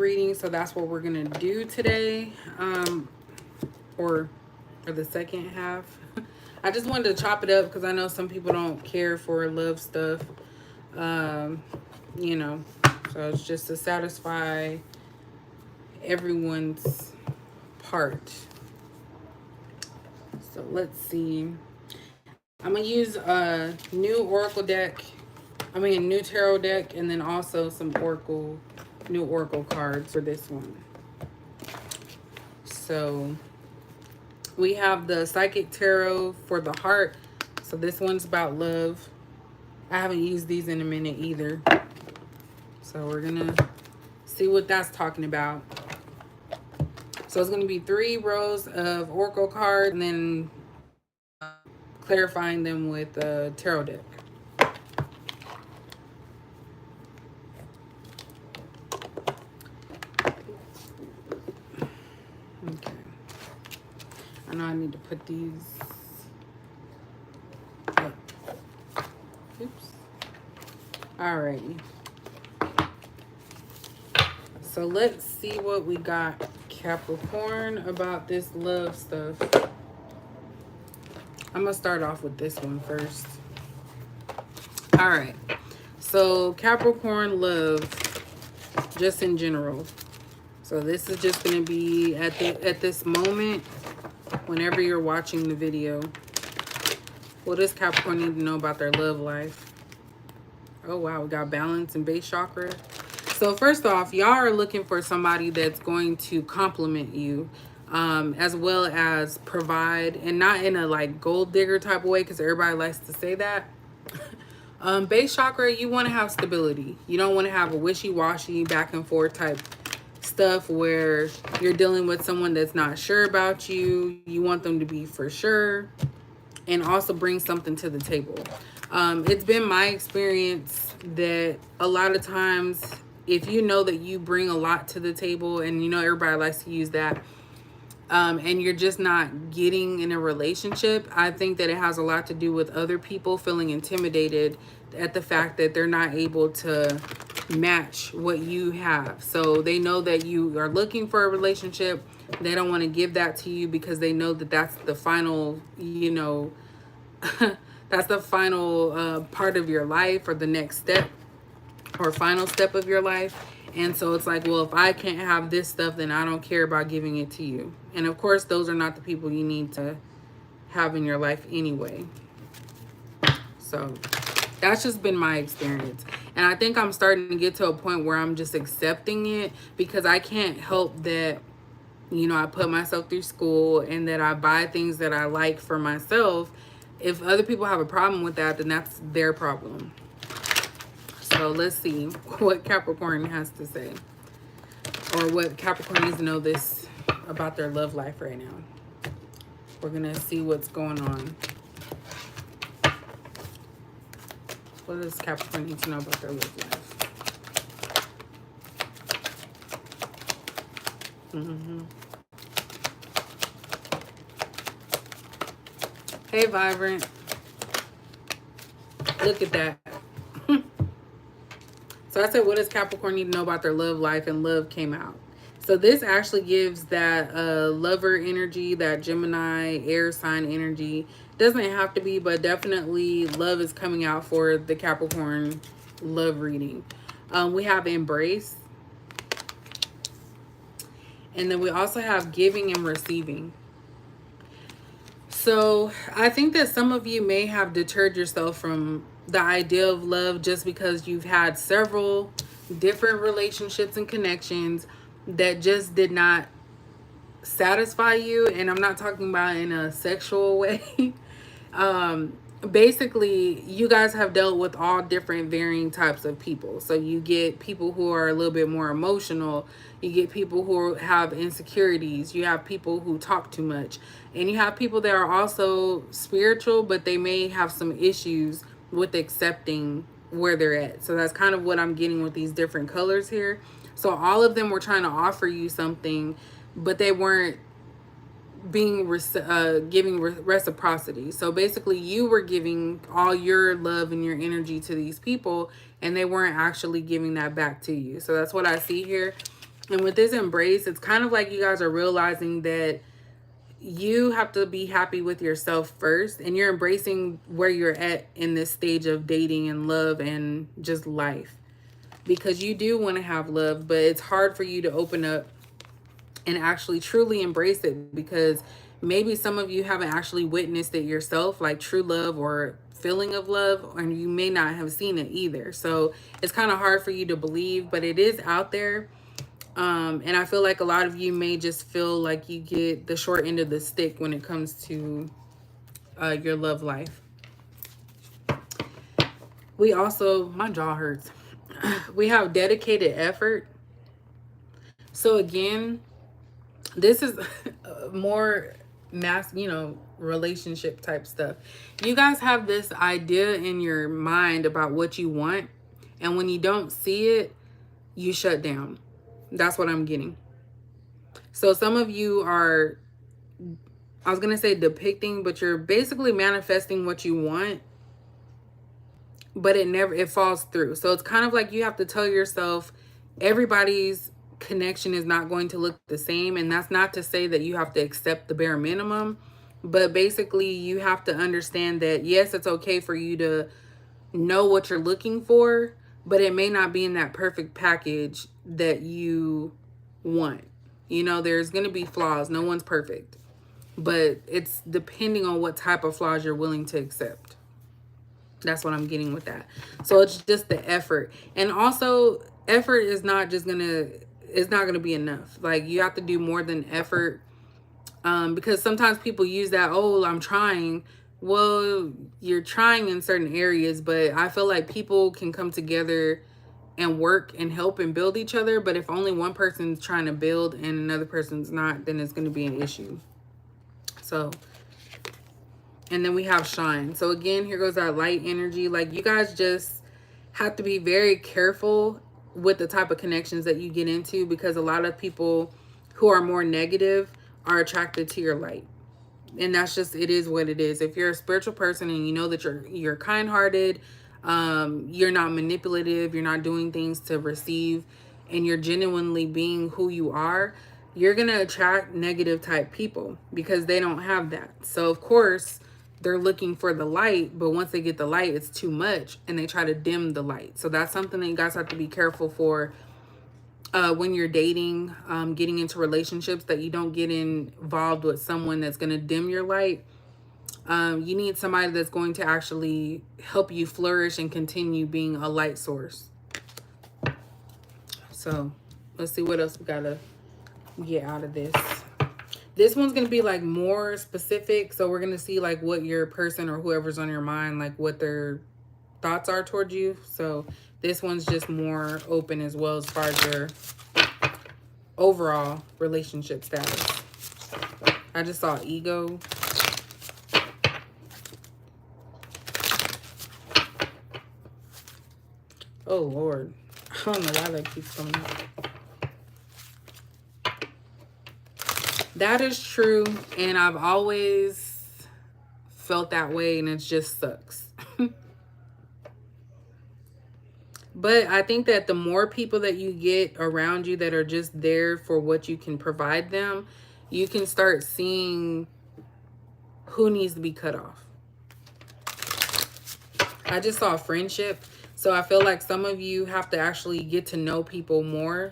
reading, so that's what we're gonna do today, or for the second half. I just wanted to chop it up because I know some people don't care for love stuff, um, you know, so it's just to satisfy everyone's part. So let's see. I'm gonna use a new oracle deck. I mean, a new tarot deck, and then also some new oracle cards for this one. So we have the psychic tarot for the heart. So this one's about love. I haven't used these in a minute either. So we're gonna see what that's talking about. So it's gonna be 3 rows of oracle cards, and then clarifying them with a tarot deck. Okay. I know I need to put these up. Oops. Alrighty. So let's see what we got, Capricorn, about this love stuff. I'm gonna start off with this one first. All right. So Capricorn love, just in general. So this is just gonna be at this moment, whenever you're watching the video. What does Capricorn need to know about their love life? Oh wow, we got balance and base chakra. So first off, y'all are looking for somebody that's going to compliment you, as well as provide, and not in a like gold digger type of way, because everybody likes to say that. Base chakra, you want to have stability. You don't want to have a wishy-washy back and forth type stuff where you're dealing with someone that's not sure about you. You want them to be for sure and also bring something to the table. It's been my experience that a lot of times, if you know that you bring a lot to the table, and you know everybody likes to use that, and you're just not getting in a relationship, I think that it has a lot to do with other people feeling intimidated at the fact that they're not able to match what you have. So they know that you are looking for a relationship. They don't want to give that to you because they know that that's the final, you know, that's the final part of your life, or the next step or final step of your life. And so it's like, well, if I can't have this stuff, then I don't care about giving it to you. And of course, those are not the people you need to have in your life anyway. So that's just been my experience. And I think I'm starting to get to a point where I'm just accepting it, because I can't help that, you know, I put myself through school and that I buy things that I like for myself. If other people have a problem with that, then that's their problem. So let's see what Capricorn has to say, or what Capricorn needs to know this about their love life right now. We're going to see what's going on. What does Capricorn need to know about their love life? Hey, Vibrant. Look at that. So I said, what does Capricorn need to know about their love life? And love came out. So this actually gives that lover energy, that Gemini air sign energy. Doesn't have to be, but definitely love is coming out for the Capricorn love reading. We have embrace. And then we also have giving and receiving. So I think that some of you may have deterred yourself from the idea of love just because you've had several different relationships and connections that just did not satisfy you. And I'm not talking about in a sexual way. Basically, you guys have dealt with all different varying types of people. So you get people who are a little bit more emotional. You get people who have insecurities. You have people who talk too much. And you have people that are also spiritual, but they may have some issues with accepting where they're at. So that's kind of what I'm getting with these different colors here. So all of them were trying to offer you something, but they weren't being giving reciprocity. So basically you were giving all your love and your energy to these people, and they weren't actually giving that back to you. So that's what I see here. And with this embrace, it's kind of like you guys are realizing that you have to be happy with yourself first, and you're embracing where you're at in this stage of dating and love and just life, because you do want to have love, but it's hard for you to open up and actually truly embrace it, because maybe some of you haven't actually witnessed it yourself, like true love or feeling of love, and you may not have seen it either. So it's kind of hard for you to believe, but it is out there. And I feel like a lot of you may just feel like you get the short end of the stick when it comes to your love life. We also, my jaw hurts. We have dedicated effort. So again, this is more relationship type stuff. You guys have this idea in your mind about what you want, and when you don't see it, you shut down. That's what I'm getting. So some of you are, I was going to say depicting, but you're basically manifesting what you want, but it falls through. So it's kind of like you have to tell yourself everybody's connection is not going to look the same. And that's not to say that you have to accept the bare minimum, but basically you have to understand that, yes, it's okay for you to know what you're looking for, but it may not be in that perfect package that you want. There's going to be flaws. No one's perfect, but it's depending on what type of flaws you're willing to accept. That's what I'm getting with that. So it's just the effort. And also, effort is not just it's not gonna be enough. Like, you have to do more than effort, because sometimes people use that, oh, I'm trying. Well, you're trying in certain areas, but I feel like people can come together and work and help and build each other. But if only one person's trying to build and another person's not, then it's going to be an issue. So, and then we have shine. So again, here goes our light energy. Like, you guys just have to be very careful with the type of connections that you get into, because a lot of people who are more negative are attracted to your light. And that's just, it is what it is. If you're a spiritual person and you know that you're kind-hearted, you're not manipulative, you're not doing things to receive, and you're genuinely being who you are, you're going to attract negative type people because they don't have that. So of course they're looking for the light, but once they get the light, it's too much and they try to dim the light. So that's something that you guys have to be careful for when you're dating, getting into relationships, that you don't get involved with someone that's going to dim your light. You need somebody that's going to actually help you flourish and continue being a light source. So let's see what else we got to get out of this. This one's going to be like more specific. So we're going to see like what your person or whoever's on your mind, like what their thoughts are towards you. So this one's just more open as well as far as your overall relationship status. I just saw ego. Oh, Lord. I don't know why that keeps coming up. That is true. And I've always felt that way, and it just sucks. But I think that the more people that you get around you that are just there for what you can provide them, you can start seeing who needs to be cut off. I just saw friendship. So I feel like some of you have to actually get to know people more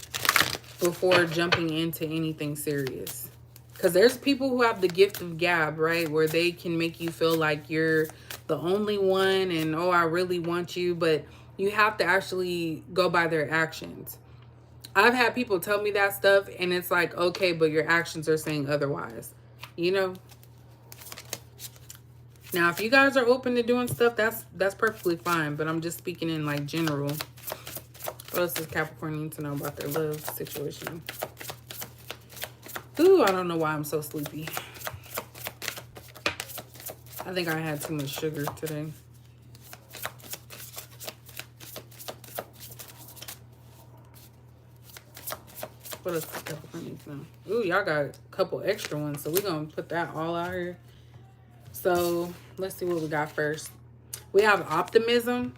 before jumping into anything serious. Because there's people who have the gift of gab, right? Where they can make you feel like you're the only one and, oh, I really want you. But you have to actually go by their actions. I've had people tell me that stuff, and it's like, okay, but your actions are saying otherwise, you know? Now, if you guys are open to doing stuff, that's perfectly fine. But I'm just speaking in like general. What else does Capricorn need to know about their love situation? Ooh, I don't know why I'm so sleepy. I think I had too much sugar today. What else does Capricorn need to know? Ooh, y'all got a couple extra ones, so we're going to put that all out here. So let's see what we got first. We have optimism.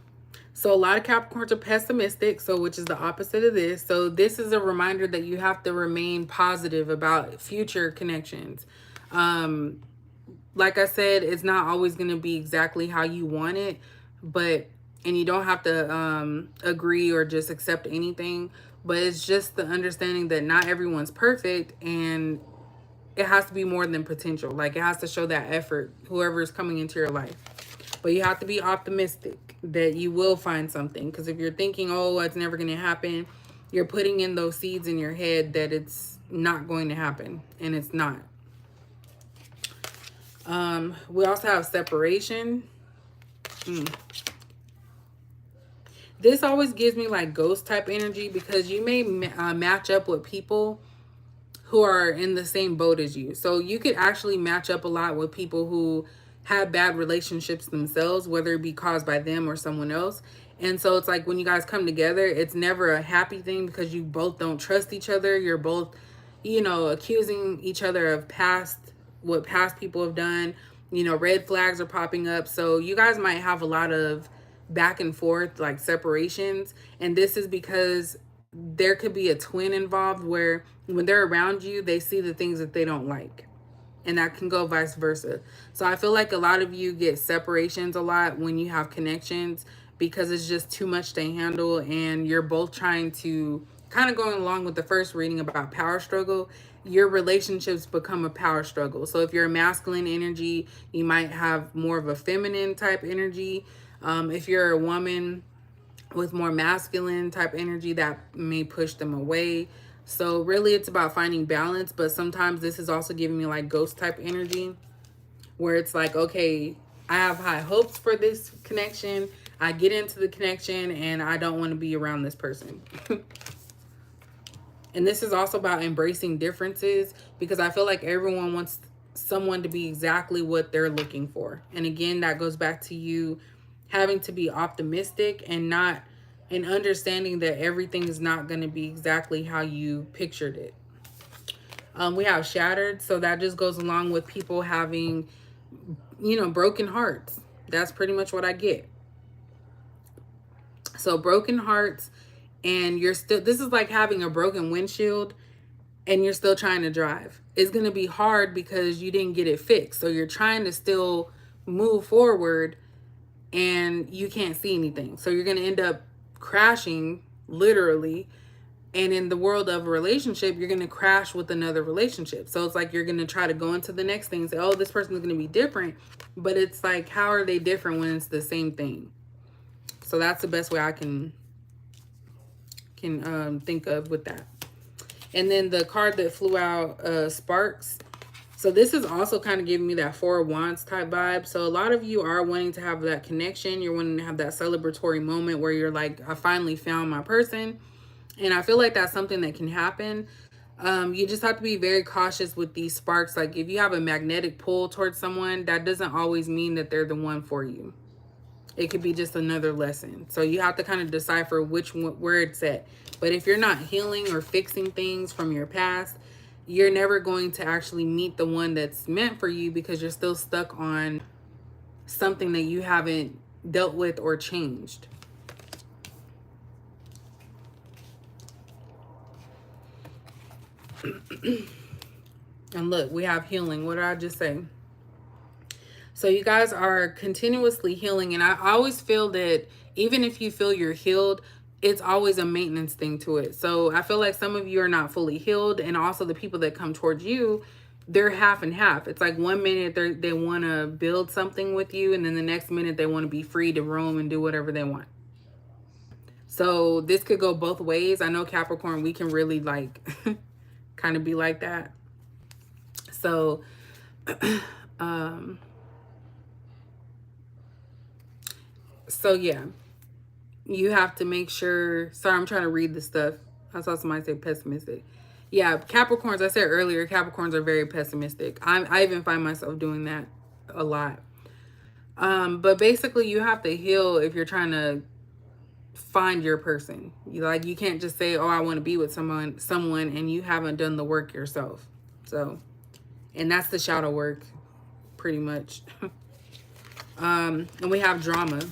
So a lot of Capricorns are pessimistic, so which is the opposite of this. So this is a reminder that you have to remain positive about future connections. Like I said, it's not always going to be exactly how you want it, but and you don't have to agree or just accept anything, but it's just the understanding that not everyone's perfect, and it has to be more than potential. Like, it has to show that effort, whoever is coming into your life. But you have to be optimistic that you will find something, because if you're thinking, oh, it's never going to happen, you're putting in those seeds in your head that it's not going to happen, and it's not. We also have separation. This always gives me like ghost type energy, because you may match up with people who are in the same boat as you. So you could actually match up a lot with people who have bad relationships themselves, whether it be caused by them or someone else. And so it's like when you guys come together, it's never a happy thing, because you both don't trust each other. You're both, accusing each other of what past people have done. Red flags are popping up. So you guys might have a lot of back and forth, like separations. And this is because there could be a twin involved, where when they're around you, they see the things that they don't like. And that can go vice versa. So I feel like a lot of you get separations a lot when you have connections, because it's just too much to handle, and you're both trying to, kind of going along with the first reading about power struggle, your relationships become a power struggle. So if you're a masculine energy, you might have more of a feminine type energy. If you're a woman with more masculine type energy, that may push them away. So really it's about finding balance, but sometimes this is also giving me like ghost type energy, where it's like, okay, I have high hopes for this connection. I get into the connection and I don't want to be around this person. And this is also about embracing differences, because I feel like everyone wants someone to be exactly what they're looking for. And again, that goes back to you having to be optimistic and understanding that everything is not going to be exactly how you pictured it. We have shattered. So that just goes along with people having, broken hearts. That's pretty much what I get. So broken hearts, and this is like having a broken windshield and you're still trying to drive. It's going to be hard because you didn't get it fixed. So you're trying to still move forward and you can't see anything. So you're going to end up crashing, literally. And in the world of a relationship, you're going to crash with another relationship. So it's like you're going to try to go into the next thing and say, oh, this person is going to be different. But it's like, how are they different when it's the same thing? So that's the best way I can think of with that. And then the card that flew out, Sparks. So this is also kind of giving me that Four of Wands type vibe. So a lot of you are wanting to have that connection. You're wanting to have that celebratory moment where you're like, I finally found my person. And I feel like that's something that can happen. You just have to be very cautious with these sparks. Like, if you have a magnetic pull towards someone, that doesn't always mean that they're the one for you. It could be just another lesson. So you have to kind of decipher where it's at. But if you're not healing or fixing things from your past, you're never going to actually meet the one that's meant for you, because you're still stuck on something that you haven't dealt with or changed. And look, we have healing. What did I just say? So you guys are continuously healing. And I always feel that even if you feel you're healed, it's always a maintenance thing to it. So I feel like some of you are not fully healed. And also the people that come towards you, they're half and half. It's like 1 minute they want to build something with you, and then the next minute they want to be free to roam and do whatever they want. So this could go both ways. I know Capricorn, we can really like kind of be like that. So so yeah, you have to make sure. Sorry, I'm trying to read the stuff. I saw somebody say pessimistic. Yeah, Capricorns, I said earlier, Capricorns are very pessimistic. I even find myself doing that a lot. But basically you have to heal if you're trying to find your person. You can't just say, oh, I want to be with someone and you haven't done the work yourself. So, and that's the shadow work pretty much. And we have drama.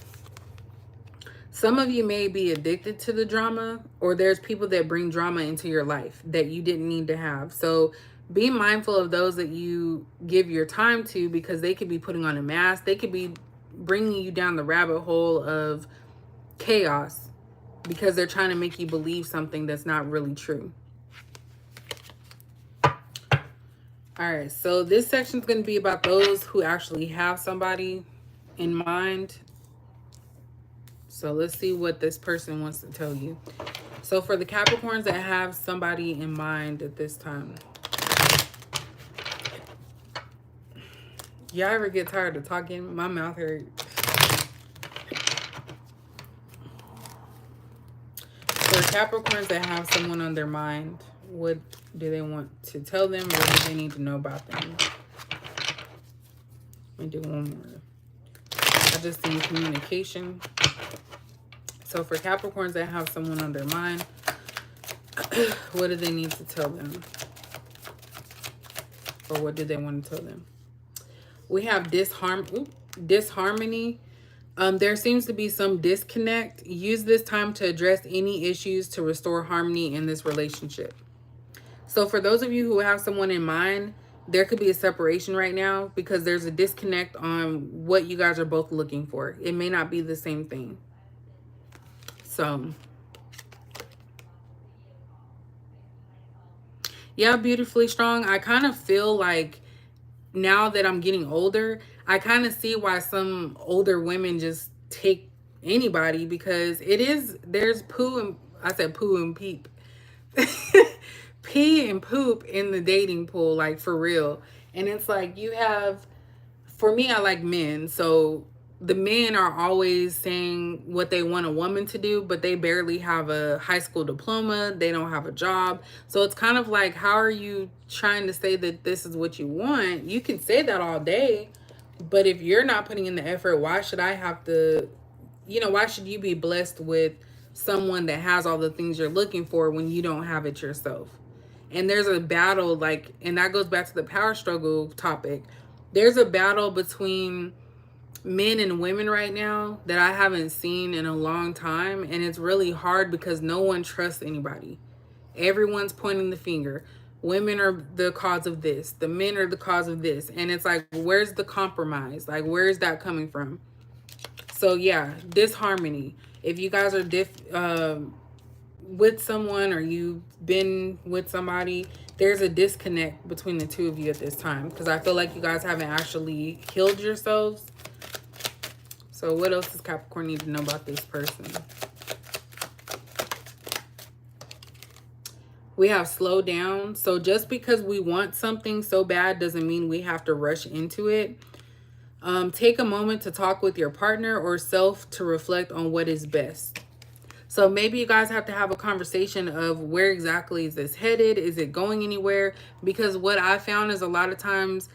Some of you may be addicted to the drama, or there's people that bring drama into your life that you didn't need to have. So be mindful of those that you give your time to, because they could be putting on a mask. They could be bringing you down the rabbit hole of chaos because they're trying to make you believe something that's not really true. All right, so this section is going to be about those who actually have somebody in mind. So let's see what this person wants to tell you. So for the Capricorns that have somebody in mind at this time, y'all ever get tired of talking? My mouth hurts. For Capricorns that have someone on their mind, what do they want to tell them? What do they need to know about them? Let me do one more. I just need communication. So for Capricorns that have someone on their mind, what do they need to tell them? Or what do they want to tell them? We have disharmony. There seems to be some disconnect. Use this time to address any issues to restore harmony in this relationship. So for those of you who have someone in mind, there could be a separation right now because there's a disconnect on what you guys are both looking for. It may not be the same thing. So, yeah, beautifully strong. I kind of feel like now that I'm getting older, I kind of see why some older women just take anybody, because there's poo and, I said poo and peep. Pee and poop in the dating pool, like for real. And it's like for me, I like men. So the men are always saying what they want a woman to do, but they barely have a high school diploma. They don't have a job. So it's kind of like, how are you trying to say that this is what you want? You can say that all day, but if you're not putting in the effort, why should I have to, why should you be blessed with someone that has all the things you're looking for when you don't have it yourself? And there's a battle, and that goes back to the power struggle topic. There's a battle between men and women right now that I haven't seen in a long time. And it's really hard because no one trusts anybody. Everyone's pointing the finger. Women are the cause of this. The men are the cause of this. And it's like, where's the compromise? Like, where is that coming from? So yeah, disharmony. If you guys are with someone, or you've been with somebody, there's a disconnect between the two of you at this time, because I feel like you guys haven't actually healed yourselves. So what else does Capricorn need to know about this person? We have slow down. So just because we want something so bad doesn't mean we have to rush into it. Take a moment to talk with your partner or self to reflect on what is best. So maybe you guys have to have a conversation of where exactly is this headed? Is it going anywhere? Because what I found is a lot of times,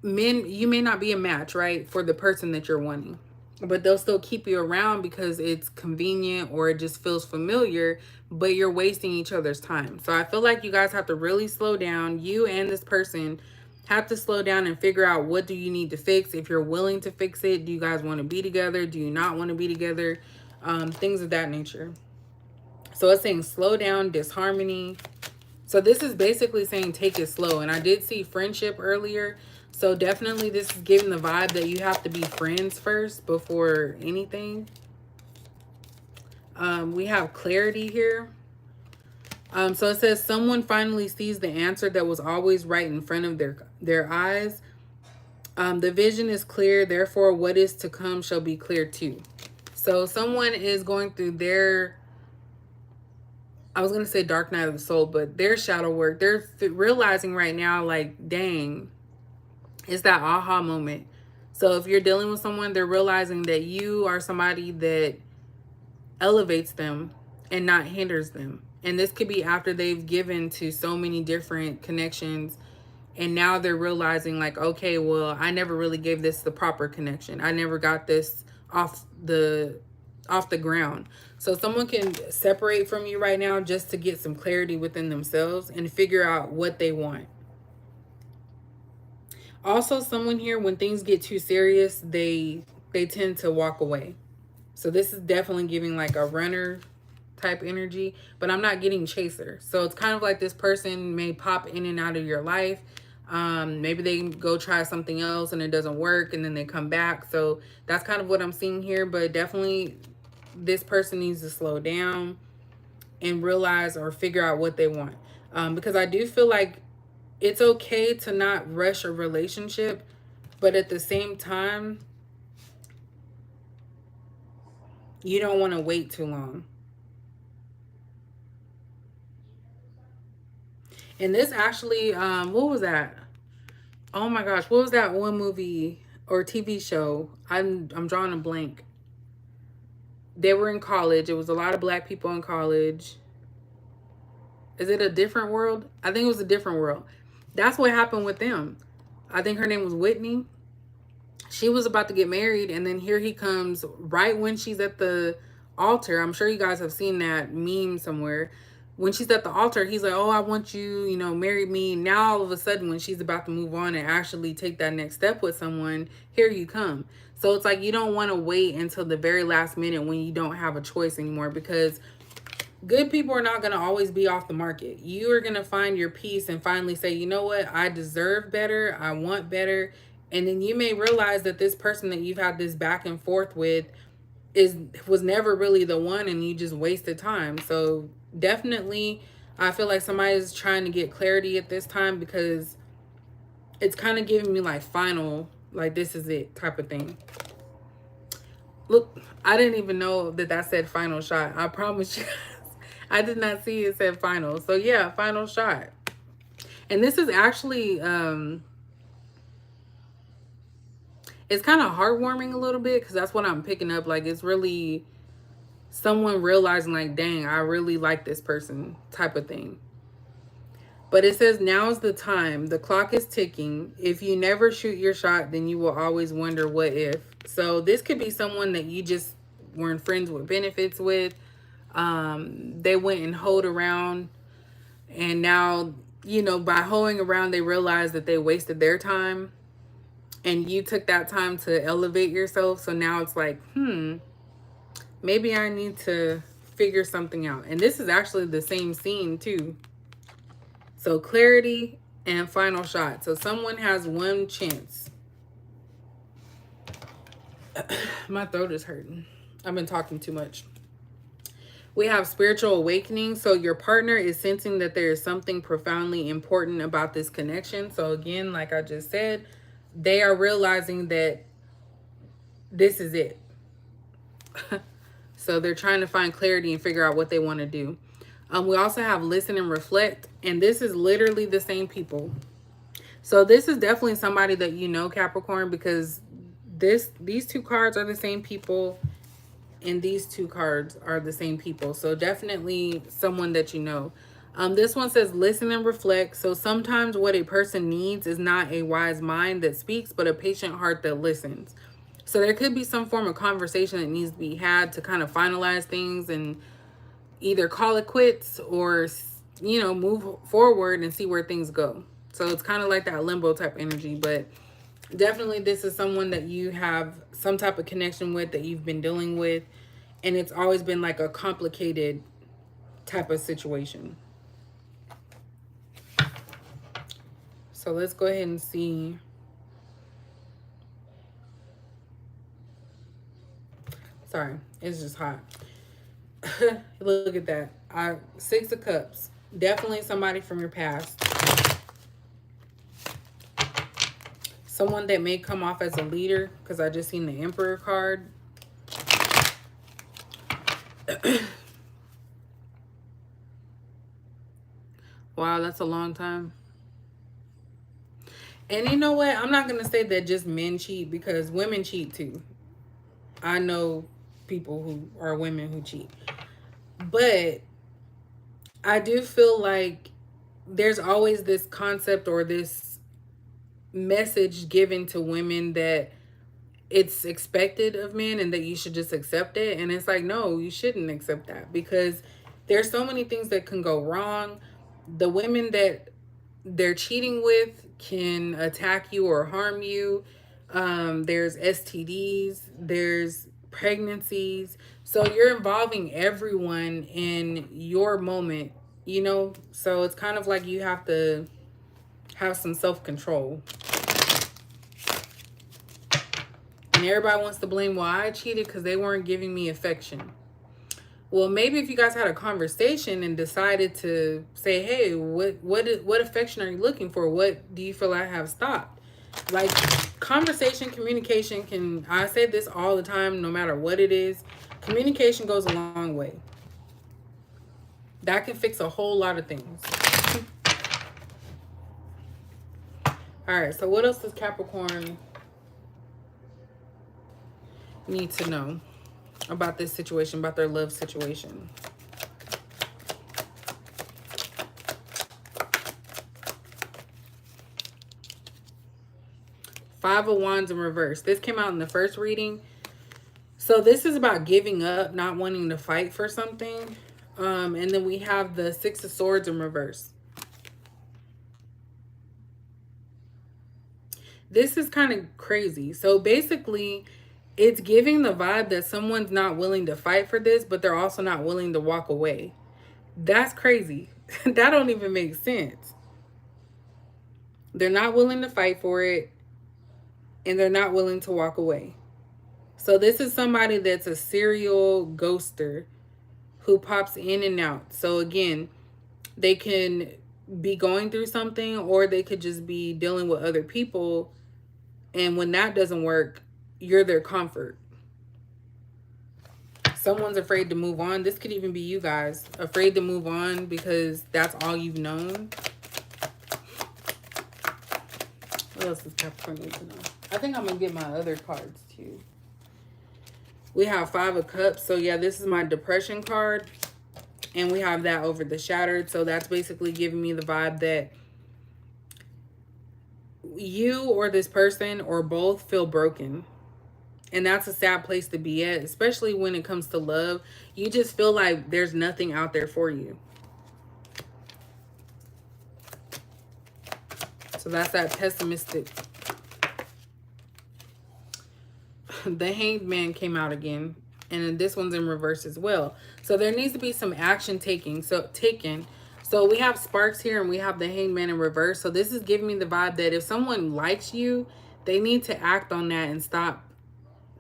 men, you may not be a match, right, for the person that you're wanting, but they'll still keep you around because it's convenient or it just feels familiar, but you're wasting each other's time. So I feel like you guys have to really slow down. You and this person have to slow down and figure out, what do you need to fix? If you're willing to fix it, do you guys want to be together? Do you not want to be together? Things of that nature. So it's saying slow down, disharmony. So this is basically saying take it slow. And I did see friendship earlier. So definitely this is giving the vibe that you have to be friends first before anything. We have clarity here. So it says someone finally sees the answer that was always right in front of their eyes. The vision is clear, therefore what is to come shall be clear too. So someone is going through their, I was going to say dark night of the soul, but their shadow work. They're realizing right now, like, dang, it's that aha moment. So if you're dealing with someone, they're realizing that you are somebody that elevates them and not hinders them. And this could be after they've given to so many different connections. And now they're realizing, like, okay, well, I never really gave this the proper connection. I never got this off the ground. So someone can separate from you right now just to get some clarity within themselves and figure out what they want. Also, someone here, when things get too serious, they tend to walk away. So this is definitely giving like a runner type energy, but I'm not getting chaser. So it's kind of like this person may pop in and out of your life. Maybe they go try something else and it doesn't work and then they come back. So that's kind of what I'm seeing here, but definitely this person needs to slow down and realize or figure out what they want. Because I do feel like it's okay to not rush a relationship, but at the same time, you don't want to wait too long. And this actually, what was that? Oh my gosh, what was that one movie or TV show? I'm drawing a blank. They were in college. It was a lot of black people in college. Is it a different world? I think it was a different world. That's what happened with them. I think her name was Whitney. She was about to get married, and then here he comes right when she's at the altar. I'm sure you guys have seen that meme somewhere. When she's at the altar, he's like, oh, I want you, you know, marry me. Now, all of a sudden, when she's about to move on and actually take that next step with someone, here you come. So it's like you don't want to wait until the very last minute when you don't have a choice anymore, because good people are not going to always be off the market. You are going to find your peace and finally say, you know what, I deserve better, I want better. And then you may realize that this person that you've had this back and forth with was never really the one, and you just wasted time. So definitely, I feel like somebody's trying to get clarity at this time, because it's kind of giving me like final, like this is it type of thing. Look, I didn't even know that said final shot. I promise you. I did not see it said final. So yeah, final shot. And this is actually, it's kind of heartwarming a little bit, because that's what I'm picking up. Like, it's really someone realizing like, dang, I really like this person type of thing. But it says, now's the time. The clock is ticking. If you never shoot your shot, then you will always wonder what if. So this could be someone that you just weren't friends with benefits with. They went and hoed around, and now, you know, by hoeing around, they realized that they wasted their time, and you took that time to elevate yourself. So now it's like, maybe I need to figure something out. And this is actually the same scene too. So clarity and final shot. So someone has one chance. My throat is hurting. I've been talking too much. We have spiritual awakening. So your partner is sensing that there is something profoundly important about this connection. So again, like I just said, they are realizing that this is it. So they're trying to find clarity and figure out what they want to do. We also have listen and reflect. And this is literally the same people. So this is definitely somebody that you know, Capricorn, because these two cards are the same people. And these two cards are the same people. So definitely someone that you know. This one says listen and reflect. So sometimes what a person needs is not a wise mind that speaks, but a patient heart that listens. So there could be some form of conversation that needs to be had to kind of finalize things and either call it quits or, you know, move forward and see where things go. So it's kind of like that limbo type energy, but definitely this is someone that you have some type of connection with, that you've been dealing with, and it's always been like a complicated type of situation. So let's go ahead and see. Sorry, it's just hot. Look at that. Six of Cups. Definitely somebody from your past. Someone that may come off as a leader, because I just seen the Emperor card. Wow, that's a long time. And you know what? I'm not going to say that just men cheat, because women cheat too. I know people who are women who cheat. But I do feel like there's always this concept or this message given to women that it's expected of men and that you should just accept it. And it's like, no, you shouldn't accept that, because there's so many things that can go wrong. The women that they're cheating with can attack you or harm you. There's STDs. There's pregnancies. So you're involving everyone in your moment, you know? So it's kind of like you have to have some self-control. And everybody wants to blame, well, I cheated because they weren't giving me affection. Well, maybe if you guys had a conversation and decided to say, hey, what affection are you looking for? What do you feel I have stopped? Like, conversation, communication can, I say this all the time, no matter what it is, communication goes a long way. That can fix a whole lot of things. All right, so what else does Capricorn need to know about this situation, about their love situation? Five of Wands in reverse. This came out in the first reading. So this is about giving up, not wanting to fight for something. And then we have the Six of Swords in reverse. This is kind of crazy. So basically, it's giving the vibe that someone's not willing to fight for this, but they're also not willing to walk away. That's crazy. That don't even make sense. They're not willing to fight for it, and they're not willing to walk away. So this is somebody that's a serial ghoster who pops in and out. So again, they can be going through something, or they could just be dealing with other people. And when that doesn't work, you're their comfort. Someone's afraid to move on. This could even be you guys, afraid to move on because that's all you've known. What else does Capricorn need to know? I think I'm going to get my other cards too. We have Five of Cups. So yeah, this is my depression card. And we have that over the Shattered. So that's basically giving me the vibe that you or this person or both feel broken. And that's a sad place to be at, especially when it comes to love. You just feel like there's nothing out there for you. So that's that pessimistic. The Hanged Man came out again. And this one's in reverse as well. So there needs to be some action taken. So we have Sparks here and we have the Hanged Man in reverse. So this is giving me the vibe that if someone likes you, they need to act on that and stop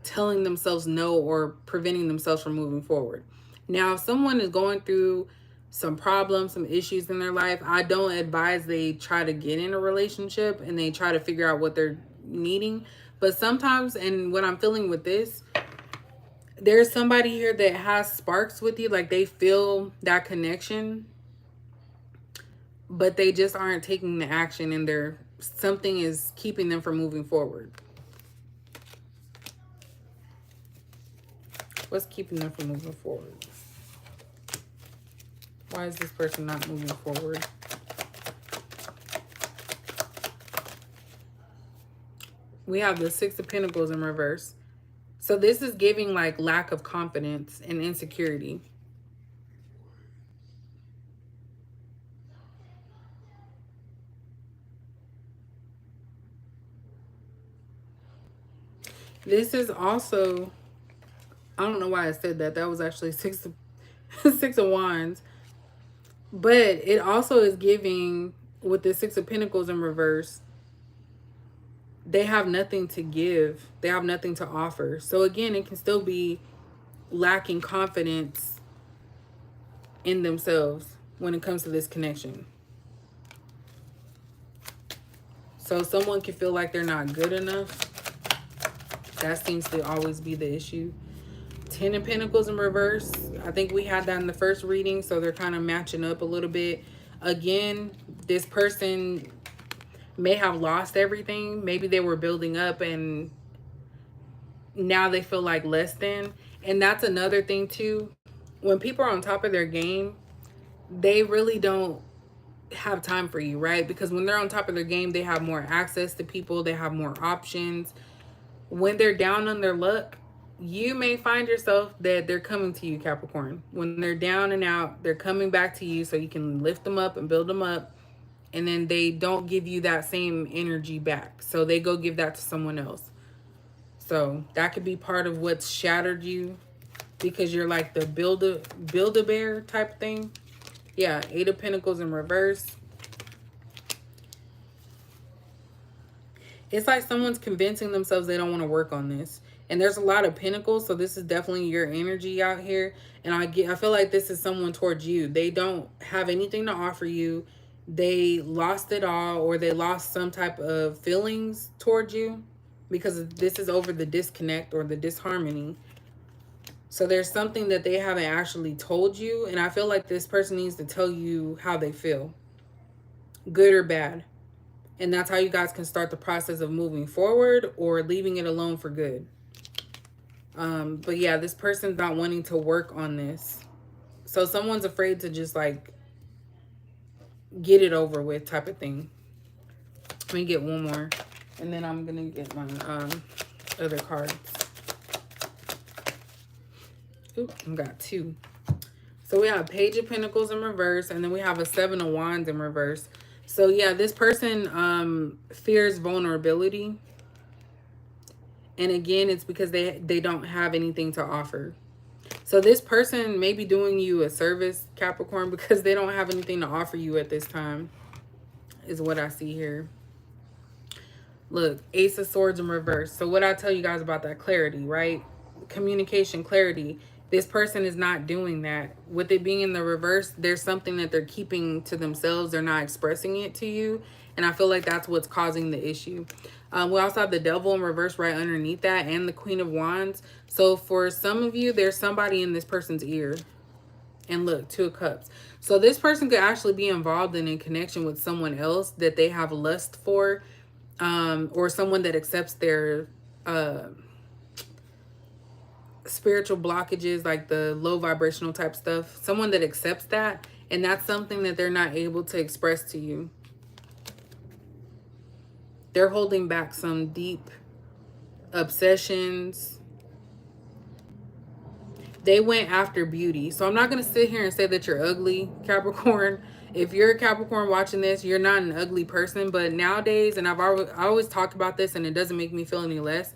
telling themselves no or preventing themselves from moving forward. Now, if someone is going through some problems, some issues in their life, I don't advise they try to get in a relationship and they try to figure out what they're needing. But sometimes, and what I'm feeling with this, there's somebody here that has sparks with you, like they feel that connection, but they just aren't taking the action, and something is keeping them from moving forward. What's keeping them from moving forward? Why is this person not moving forward? We have the Six of Pentacles in reverse. So this is giving like lack of confidence and insecurity. This is also, I don't know why I said that. That was actually Six of Wands. But it also is giving, with the Six of Pentacles in reverse, they have nothing to give. They have nothing to offer. So again, it can still be lacking confidence in themselves when it comes to this connection. So someone can feel like they're not good enough. That seems to always be the issue. Ten of Pentacles in reverse. I think we had that in the first reading, so they're kind of matching up a little bit. Again, this person may have lost everything. Maybe they were building up and now they feel like less than. And that's another thing too. When people are on top of their game, they really don't have time for you, right? Because when they're on top of their game, they have more access to people. They have more options. When they're down on their luck, you may find yourself that they're coming to you, Capricorn. When they're down and out, they're coming back to you so you can lift them up and build them up. And then they don't give you that same energy back. So they go give that to someone else. So that could be part of what's shattered you, because you're like the build-a-bear type thing. Yeah, Eight of Pentacles in reverse. It's like someone's convincing themselves they don't want to work on this. And there's a lot of pentacles, so this is definitely your energy out here. And I feel like this is someone towards you. They don't have anything to offer you. They lost it all, or they lost some type of feelings towards you, because this is over the disconnect or the disharmony. So there's something that they haven't actually told you, and I feel like this person needs to tell you how they feel, good or bad. And that's how you guys can start the process of moving forward or leaving it alone for good. But yeah, this person's not wanting to work on this. So someone's afraid to just like get it over with type of thing. Let me get one more, and then I'm gonna get my other cards. Oop, I got two. So we have Page of Pentacles in reverse, and then we have a Seven of Wands in reverse. So yeah, this person fears vulnerability. And again, it's because they don't have anything to offer. So this person may be doing you a service, Capricorn, because they don't have anything to offer you at this time, is what I see here. Look, Ace of Swords in reverse. So what I tell you guys about that clarity, right? Communication, clarity. This person is not doing that. With it being in the reverse, there's something that they're keeping to themselves. They're not expressing it to you. And I feel like that's what's causing the issue. We also have the Devil in reverse right underneath that, and the Queen of Wands. So for some of you, there's somebody in this person's ear. And look, Two of Cups. So this person could actually be involved in a connection with someone else that they have lust for, or someone that accepts their spiritual blockages, like the low vibrational type stuff. Someone that accepts that, and that's something that they're not able to express to you. They're holding back some deep obsessions. They went after beauty. So I'm not going to sit here and say that you're ugly, Capricorn. If you're a Capricorn watching this, you're not an ugly person. But nowadays, and I always talk about this, and it doesn't make me feel any less,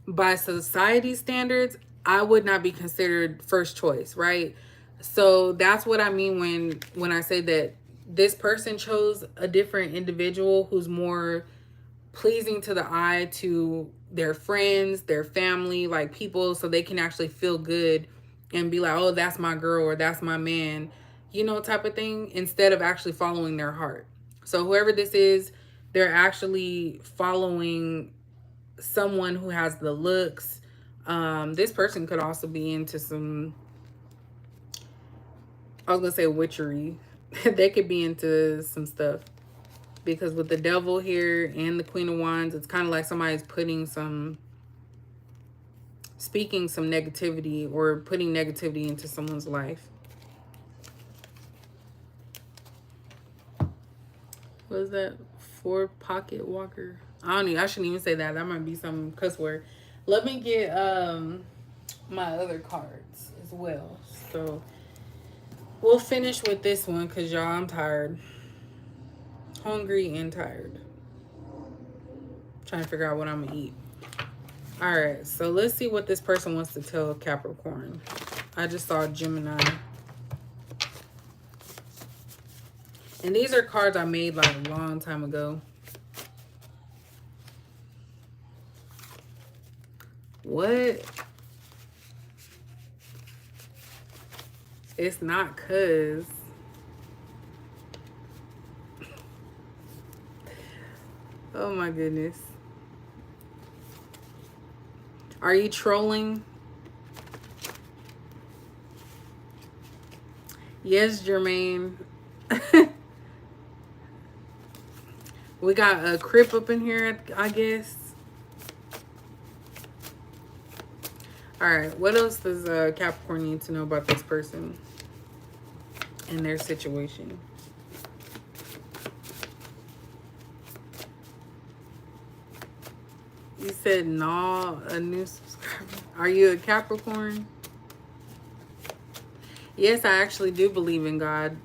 by society standards, I would not be considered first choice, right? So that's what I mean when I say that this person chose a different individual who's more pleasing to the eye to their friends, their family, like people, so they can actually feel good and be like, oh, that's my girl or that's my man, you know, type of thing, instead of actually following their heart. So whoever this is, they're actually following someone who has the looks. This person could also be into some, I was gonna say witchery. They could be into some stuff, because with the Devil here and the Queen of Wands, it's kind of like somebody's speaking some negativity or putting negativity into someone's life. What is that? Four pocket walker? I shouldn't even say that. That might be some cuss word. Let me get my other cards as well. So we'll finish with this one, because y'all, I'm tired. Hungry and tired. Trying to figure out what I'm gonna eat. All right, so let's see what this person wants to tell Capricorn. I just saw Gemini. And these are cards I made like a long time ago. What? It's not 'cause. Oh my goodness. Are you trolling? Yes, Jermaine. We got a crip up in here, I guess. All right, what else does Capricorn need to know about this person and their situation? You said no, a new subscriber. Are you a Capricorn? Yes, I actually do believe in God.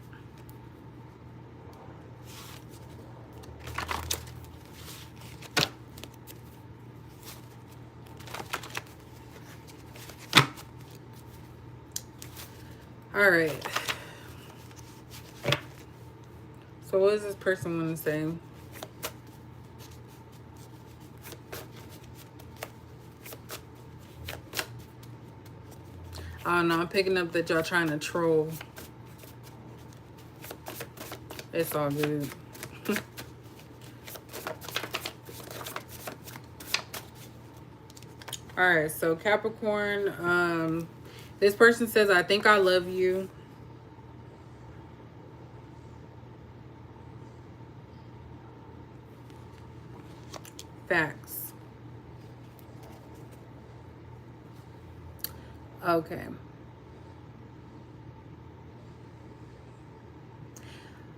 All right. So what does this person want to say? I don't know. I'm picking up that y'all trying to troll. It's all good. All right. So Capricorn, this person says, I think I love you. Facts. Okay.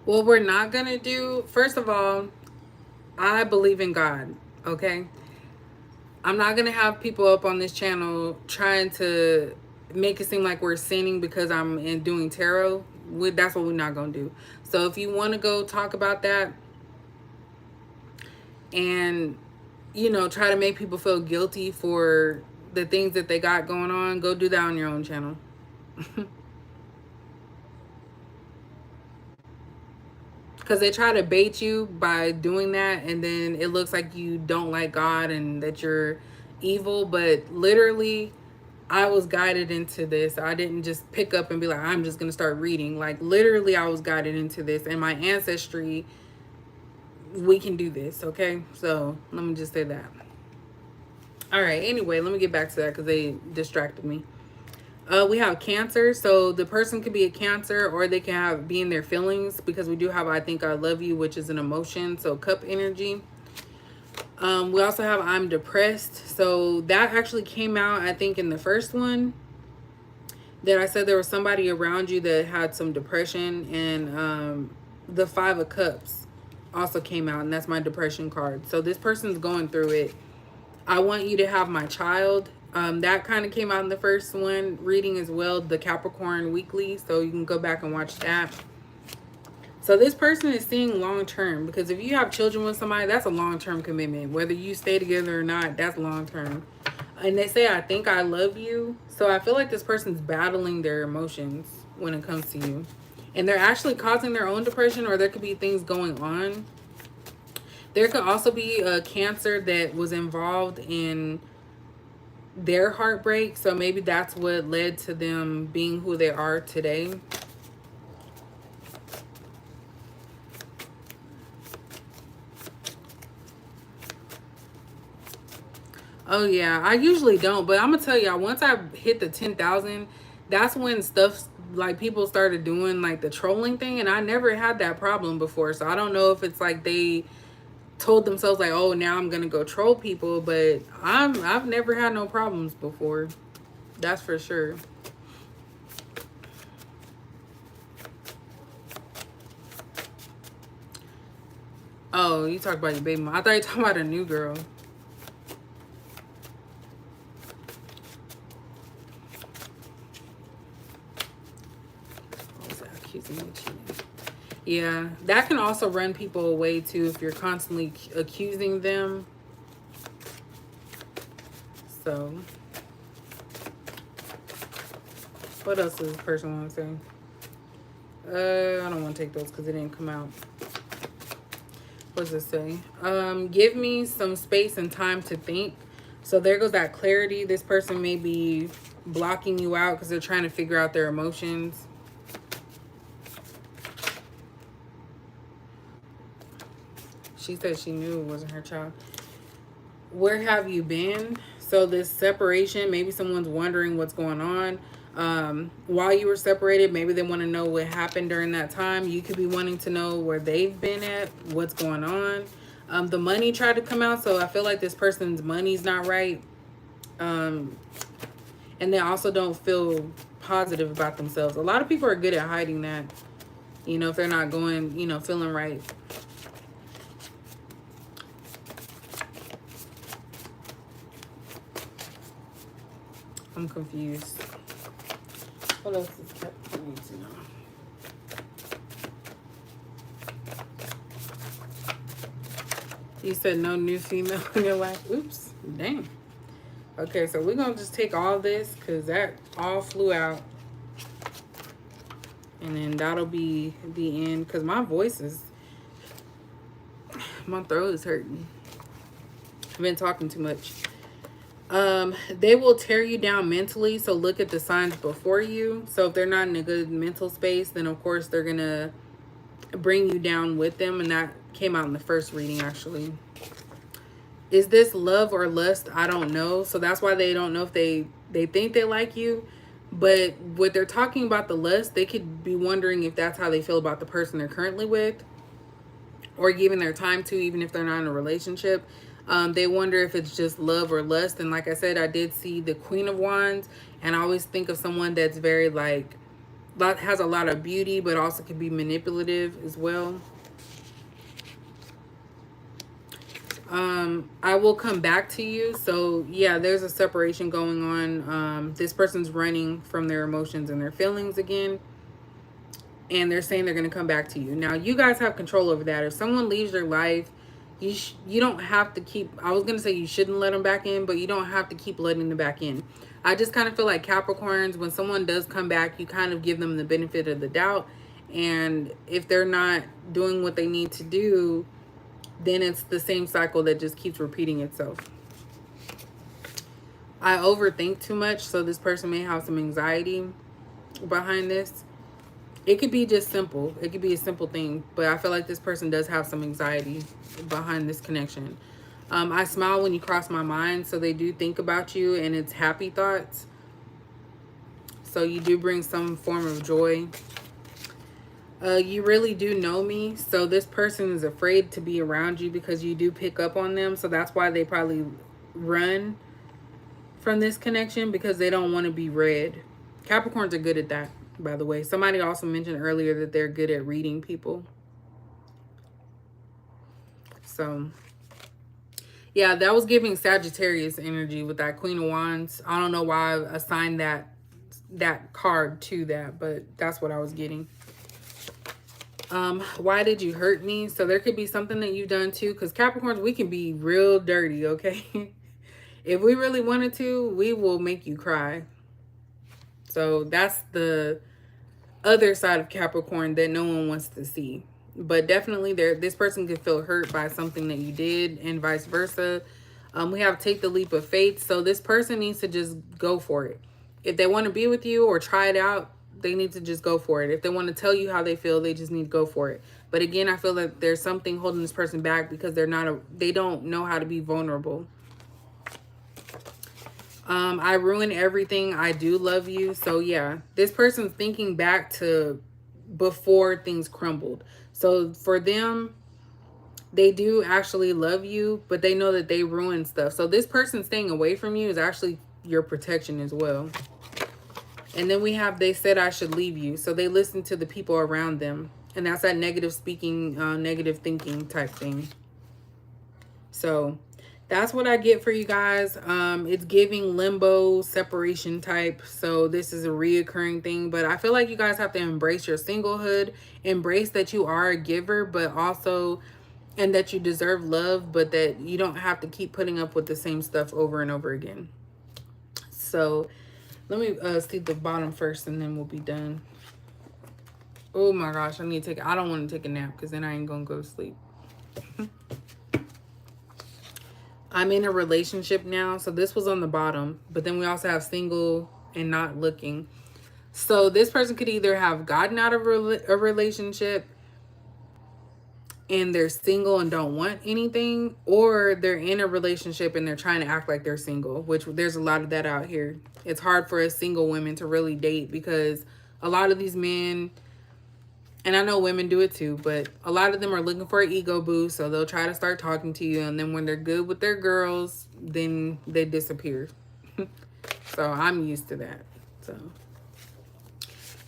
What we're not going to do, first of all, I believe in God, okay? I'm not going to have people up on this channel trying to make it seem like we're sinning because I'm doing tarot. That's what we're not going to do. So if you want to go talk about that and, you know, try to make people feel guilty for the things that they got going on, go do that on your own channel. Because they try to bait you by doing that, and then it looks like you don't like God and that you're evil. But literally, I was guided into this. I didn't just pick up and be like, I'm just going to start reading. Like, literally, I was guided into this. And my ancestry, we can do this, okay? So, let me just say that. All right, anyway, let me get back to that because they distracted me. We have Cancer, so the person could be a Cancer, or they can be in their feelings, because we do have I think I love you, which is an emotion, so cup energy. We also have I'm depressed, so that actually came out I think in the first one that I said there was somebody around you that had some depression, and the 5 of Cups also came out, and that's my depression card. So this person's going through it. I want you to have my child. That kind of came out in the first one reading as well, the Capricorn weekly, so you can go back and watch that. So this person is seeing long term, because if you have children with somebody, that's a long term commitment. Whether you stay together or not, that's long term. And they say I think I love you, so I feel like this person's battling their emotions when it comes to you, and they're actually causing their own depression, or there could be things going on. There could also be a Cancer that was involved in their heartbreak, so maybe that's what led to them being who they are today. Oh yeah, I usually don't, but I'm gonna tell y'all, once I hit the 10,000, that's when stuff like people started doing like the trolling thing, and I never had that problem before. So I don't know if it's like they told themselves like, oh, now I'm gonna go troll people, but I've never had no problems before. That's for sure. Oh, you talk about your baby mom. I thought you were talking about a new girl. What was that? Accusing me of cheating. Yeah, that can also run people away too if you're constantly accusing them. So, what else does this person want to say? I don't want to take those because it didn't come out. What does it say? Give me some space and time to think. So there goes that clarity. This person may be blocking you out because they're trying to figure out their emotions. She said she knew it wasn't her child. Where have you been? So this separation, maybe someone's wondering what's going on. While you were separated, maybe they want to know what happened during that time. You could be wanting to know where they've been at, what's going on. The money tried to come out, so I feel like this person's money's not right. And they also don't feel positive about themselves. A lot of people are good at hiding that, you know, if they're not going, you know, feeling right. I'm confused. What else is kept? I need to know. You said no new female in your life. Oops. Dang. Okay, so we're going to just take all this because that all flew out. And then that'll be the end, because my voice is, my throat is hurting. I've been talking too much. They will tear you down mentally, so look at the signs before you. So if they're not in a good mental space, then of course they're gonna bring you down with them, and that came out in the first reading actually. Is this love or lust? I don't know. So that's why they don't know if they think they like you. But what they're talking about, the lust, they could be wondering if that's how they feel about the person they're currently with, or giving their time to, even if they're not in a relationship. They wonder if it's just love or lust. And like I said, I did see the Queen of Wands, and I always think of someone that's very like, has a lot of beauty, but also can be manipulative as well. I will come back to you. So yeah, there's a separation going on. This person's running from their emotions and their feelings again, and they're saying they're going to come back to you. Now you guys have control over that. If someone leaves your life, you don't have to keep, I was going to say you shouldn't let them back in, but you don't have to keep letting them back in. I just kind of feel like Capricorns, when someone does come back, you kind of give them the benefit of the doubt, and if they're not doing what they need to do, then it's the same cycle that just keeps repeating itself. I overthink too much, so this person may have some anxiety behind this. It could be just simple. It could be a simple thing, but I feel like this person does have some anxiety behind this connection. I smile when you cross my mind, so they do think about you, and it's happy thoughts. So you do bring some form of joy. You really do know me, so this person is afraid to be around you because you do pick up on them. So that's why they probably run from this connection, because they don't want to be read. Capricorns are good at that, by the way. Somebody also mentioned earlier that they're good at reading people. So yeah, that was giving Sagittarius energy with that Queen of Wands. I don't know why I assigned that card to that, but that's what I was getting. Why did you hurt me? So there could be something that you've done too, because Capricorns, we can be real dirty, okay? If we really wanted to, we will make you cry. So that's the other side of Capricorn that no one wants to see. But definitely this person could feel hurt by something that you did, and vice versa. We have take the leap of faith. So this person needs to just go for it. If they want to be with you or try it out, they need to just go for it. If they want to tell you how they feel, they just need to go for it. But again, I feel that there's something holding this person back because they don't know how to be vulnerable. I ruin everything. I do love you. So yeah, this person's thinking back to before things crumbled. So for them, they do actually love you, but they know that they ruined stuff. So this person staying away from you is actually your protection as well. And then we have, they said I should leave you. So they listen to the people around them. And that's that negative speaking, negative thinking type thing. So that's what I get for you guys. It's giving limbo, separation type. So this is a reoccurring thing. But I feel like you guys have to embrace your singlehood. Embrace that you are a giver, but also, and that you deserve love, but that you don't have to keep putting up with the same stuff over and over again. So let me see the bottom first, and then we'll be done. Oh my gosh, I don't want to take a nap, because then I ain't gonna go to sleep. I'm in a relationship now. So this was on the bottom, but then we also have single and not looking. So this person could either have gotten out of a relationship and they're single and don't want anything, or they're in a relationship and they're trying to act like they're single, which there's a lot of that out here. It's hard for us single women to really date, because a lot of these men, and I know women do it too, but a lot of them are looking for an ego boost. So they'll try to start talking to you, and then when they're good with their girls, then they disappear. So I'm used to that. So,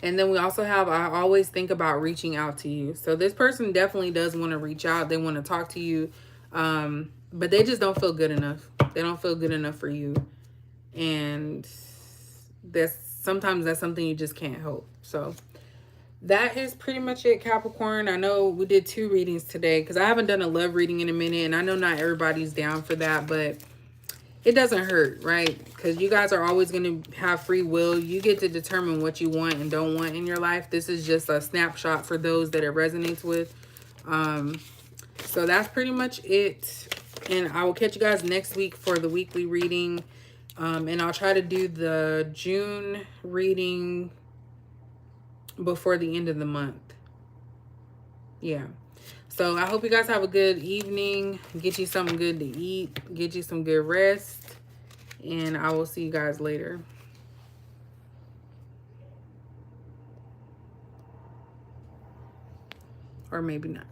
and then we also have, I always think about reaching out to you. So this person definitely does want to reach out. They want to talk to you, but they just don't feel good enough. They don't feel good enough for you. And sometimes that's something you just can't help. So that is pretty much it, Capricorn. I know we did 2 readings today because I haven't done a love reading in a minute, and I know not everybody's down for that, but it doesn't hurt, right? Because you guys are always going to have free will. You get to determine what you want and don't want in your life. This is just a snapshot for those that it resonates with. So that's pretty much it. And I will catch you guys next week for the weekly reading. And I'll try to do the June reading before the end of the month. Yeah. So I hope you guys have a good evening. Get you something good to eat. Get you some good rest. And I will see you guys later. Or maybe not.